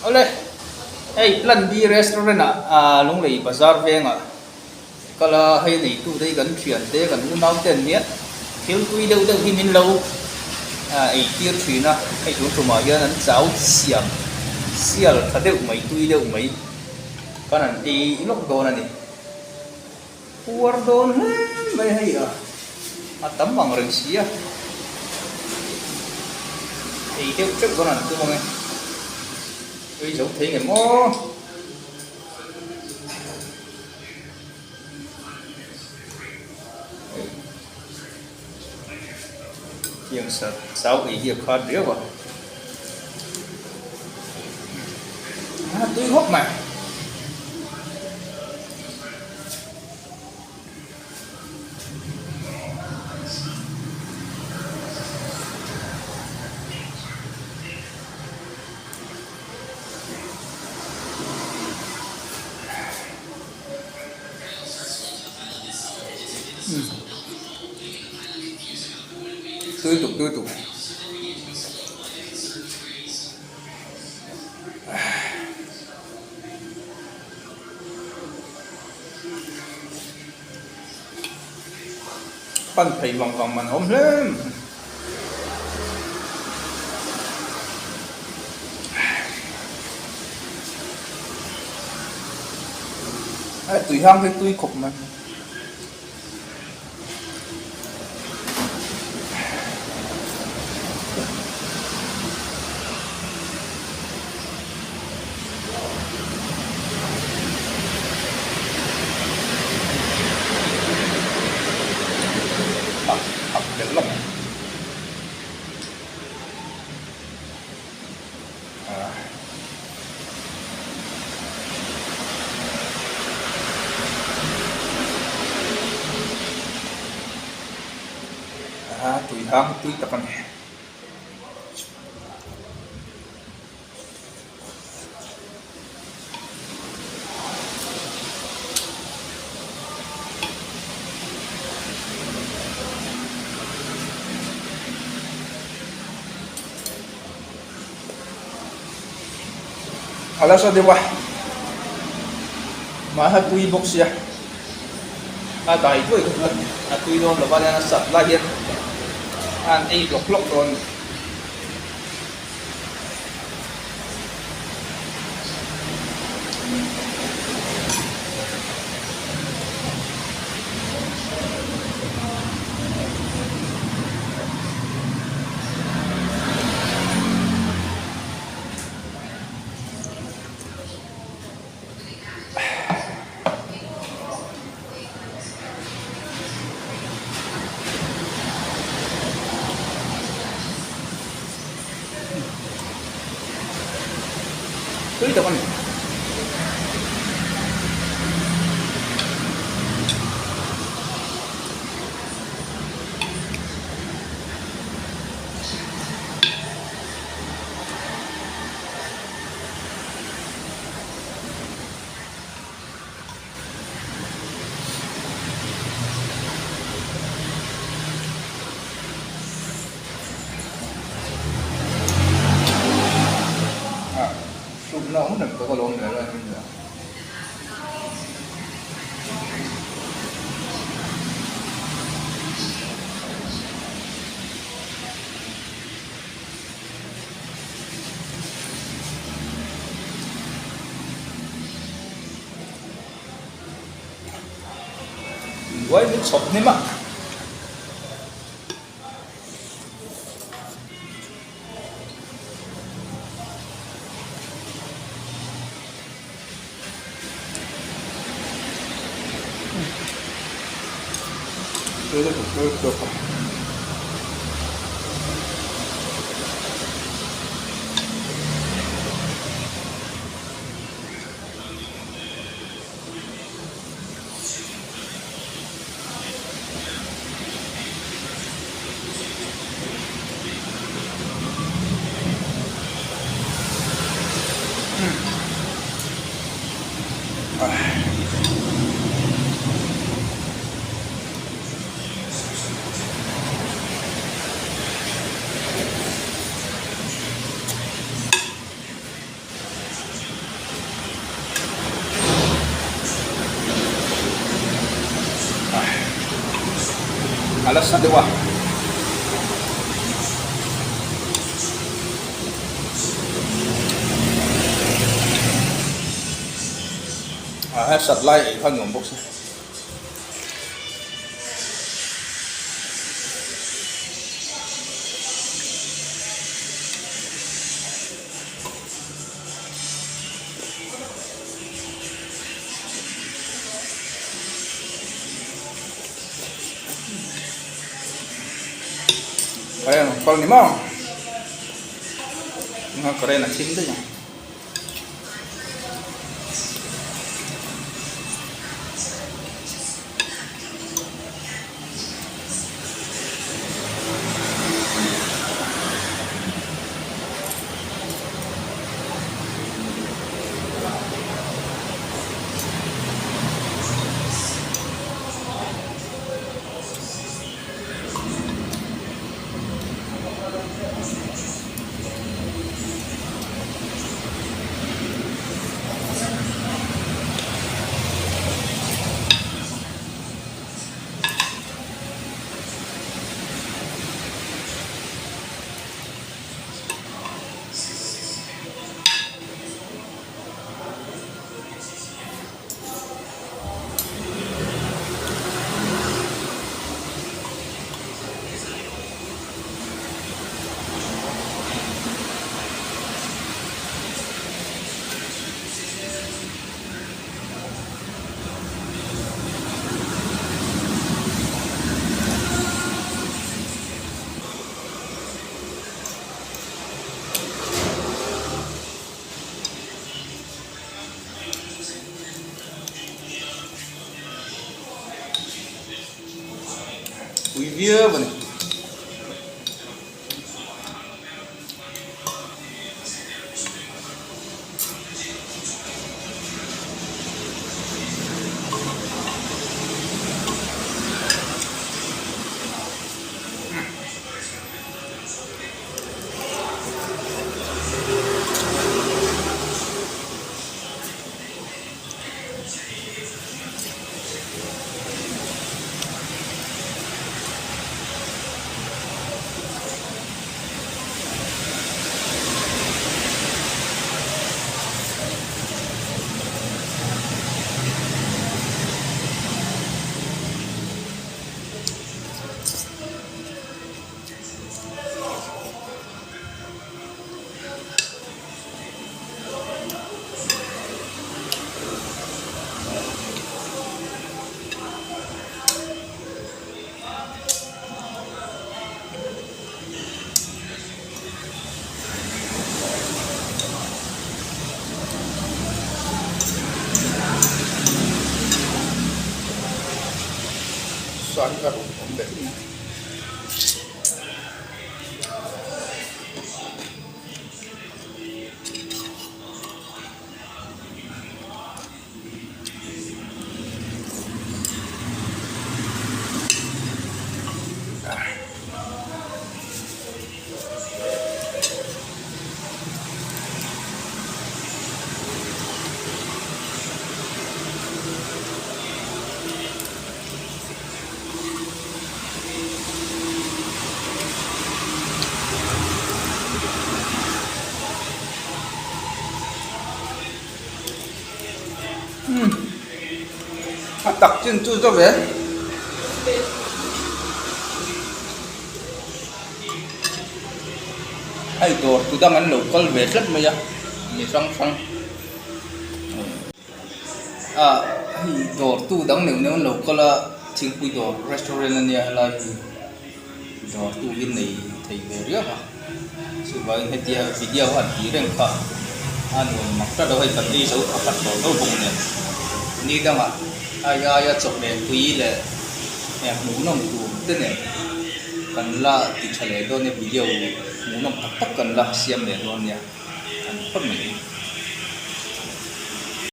Ole, hey, plan đi restaurant lúc này bazaar về ngà, kalau hay này tu đây gần chuyện thế gần u nấu tiền nhé, thiếu tui đâu đâu thì mình lâu, ấy tiếc chuyện hay chúng tôi mà giờ nó giáo xiêm, xiêm thật đâu tui đâu mấy, còn anh đi lúc đó này, đó mấy hay tấm bằng rừng xí ấy thiếu chút con anh tu bằng tôi giống thế ngày mò tiếng sợ sao ý hiệp khó đứa vào tôi hốt mà tôi tục phân thị vòng vòng mình ôm lên tùy hăng cái tùy cục mà được lắm tùy hăng tùy tập này alas di ba mahal tui box ya dahil ko tui doon laban na sa lagi an ay loklok doon tui teman nó không được có lộn nữa là quay đến sọt nem ạ được alas sa dewa sat lai khang ngom box kaya kalau ni mau nggak keren aja itu ya View này xoắn vào ổn định đặc trưng chu cho bé ai đồ tụi ta ăn lẩu con về rất mấy à để xong xong đồ tụi ta nếu lẩu con là chính quy đồ restaurant này là đồ tụi bên này thấy về riết à sự vậy hay tia video ảnh chỉ đang khờ anh mặc ra đâu hay tận đi số thật đồ đâu vùng này đi đâu mà ai chụp về quý là em muốn nông cụ thế này cần là thì trả lời đó này video muốn nông tất cần là xem để luôn nha cần phát mình